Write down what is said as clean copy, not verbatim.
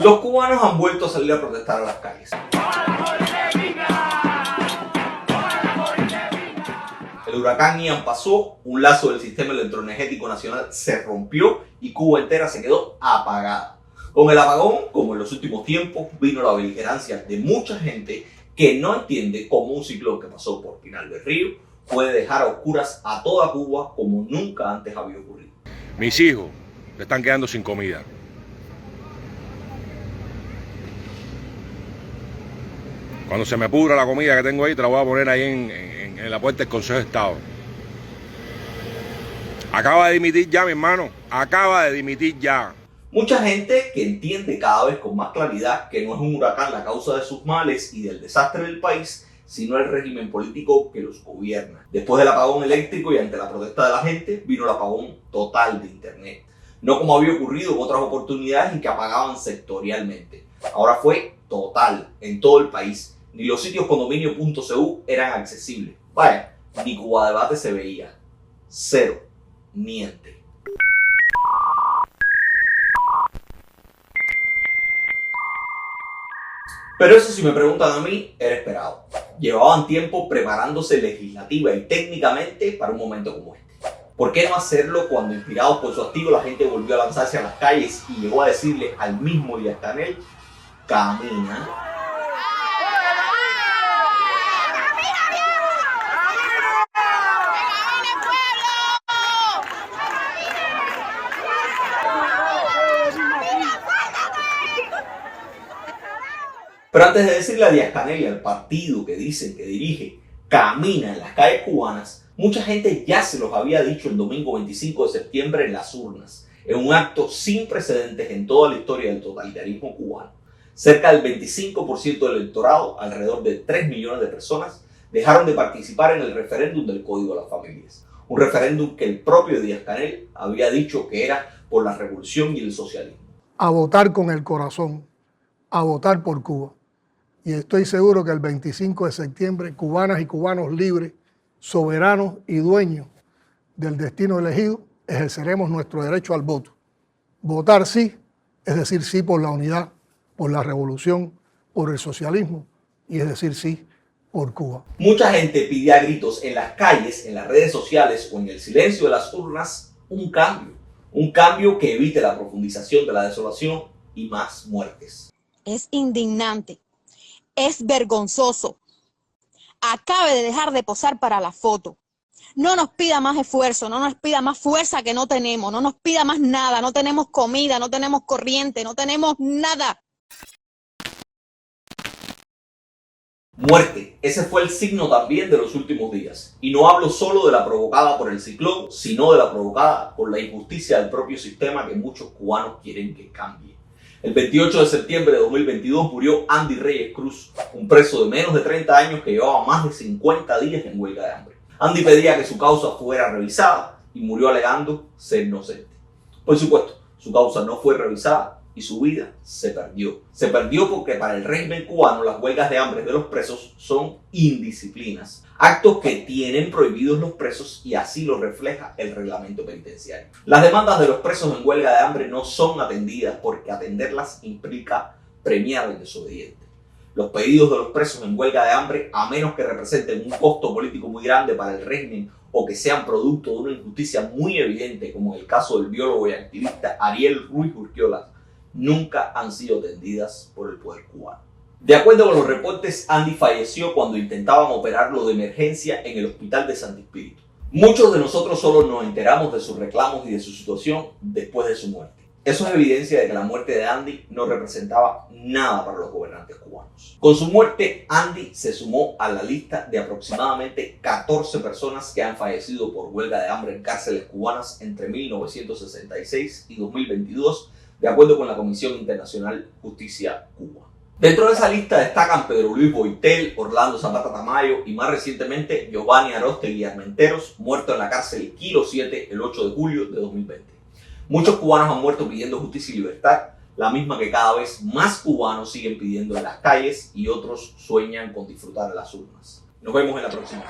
Los cubanos han vuelto a salir a protestar a las calles. El huracán Ian pasó, un lazo del sistema electroenergético nacional se rompió y Cuba entera se quedó apagada. Con el apagón, como en los últimos tiempos, vino la beligerancia de mucha gente que no entiende cómo un ciclón que pasó por Pinar del Río puede dejar a oscuras a toda Cuba como nunca antes había ocurrido. Mis hijos se están quedando sin comida. Cuando se me pudra la comida que tengo ahí, te la voy a poner ahí en la puerta del Consejo de Estado. Acaba de dimitir ya, mi hermano. Acaba de dimitir ya. Mucha gente que entiende cada vez con más claridad que no es un huracán la causa de sus males y del desastre del país, sino el régimen político que los gobierna. Después del apagón eléctrico y ante la protesta de la gente, vino el apagón total de Internet. No como había ocurrido en otras oportunidades en que apagaban sectorialmente. Ahora fue total en todo el país. Ni los sitios condominio.cu eran accesibles. Vaya, ni Cuba Debate se veía. Cero. Niente. Pero eso, si me preguntan a mí, era esperado. Llevaban tiempo preparándose legislativa y técnicamente para un momento como este. ¿Por qué no hacerlo cuando, inspirados por su activo, la gente volvió a lanzarse a las calles y llegó a decirle al mismo Díaz-Canel: camina? Pero antes de decirle a Díaz-Canel y al partido que dicen que dirige, camina en las calles cubanas, mucha gente ya se los había dicho el domingo 25 de septiembre en las urnas, en un acto sin precedentes en toda la historia del totalitarismo cubano. Cerca del 25% del electorado, alrededor de 3 millones de personas, dejaron de participar en el referéndum del Código de las Familias. Un referéndum que el propio Díaz-Canel había dicho que era por la revolución y el socialismo. A votar con el corazón, a votar por Cuba. Y estoy seguro que el 25 de septiembre, cubanas y cubanos libres, soberanos y dueños del destino elegido, ejerceremos nuestro derecho al voto. Votar sí, es decir sí por la unidad, por la revolución, por el socialismo, y es decir sí por Cuba. Mucha gente pide a gritos en las calles, en las redes sociales o en el silencio de las urnas un cambio que evite la profundización de la desolación y más muertes. Es indignante. Es vergonzoso. Acabe de dejar de posar para la foto. No nos pida más esfuerzo, no nos pida más fuerza que no tenemos, no nos pida más nada, no tenemos comida, no tenemos corriente, no tenemos nada. Muerte, ese fue el signo también de los últimos días. Y no hablo solo de la provocada por el ciclón, sino de la provocada por la injusticia del propio sistema que muchos cubanos quieren que cambie. El 28 de septiembre de 2022 murió Andy Reyes Cruz, un preso de menos de 30 años que llevaba más de 50 días en huelga de hambre. Andy pedía que su causa fuera revisada y murió alegando ser inocente. Por supuesto, su causa no fue revisada y su vida se perdió. Se perdió porque para el régimen cubano las huelgas de hambre de los presos son indisciplinas, actos que tienen prohibidos los presos y así lo refleja el reglamento penitenciario. Las demandas de los presos en huelga de hambre no son atendidas porque atenderlas implica premiar al desobediente. Los pedidos de los presos en huelga de hambre, a menos que representen un costo político muy grande para el régimen o que sean producto de una injusticia muy evidente, como en el caso del biólogo y activista Ariel Ruiz Urquiola, nunca han sido atendidas por el poder cubano. De acuerdo con los reportes, Andy falleció cuando intentaban operarlo de emergencia en el hospital de Santo Espíritu. Muchos de nosotros solo nos enteramos de sus reclamos y de su situación después de su muerte. Eso es evidencia de que la muerte de Andy no representaba nada para los gobernantes cubanos. Con su muerte, Andy se sumó a la lista de aproximadamente 14 personas que han fallecido por huelga de hambre en cárceles cubanas entre 1966 y 2022, de acuerdo con la Comisión Internacional Justicia Cuba. Dentro de esa lista destacan Pedro Luis Boitel, Orlando Zapata Tamayo y más recientemente Giovanni Aróstegui Armenteros, muerto en la cárcel Kilo 7 el 8 de julio de 2020. Muchos cubanos han muerto pidiendo justicia y libertad, la misma que cada vez más cubanos siguen pidiendo en las calles y otros sueñan con disfrutar de las urnas. Nos vemos en la próxima.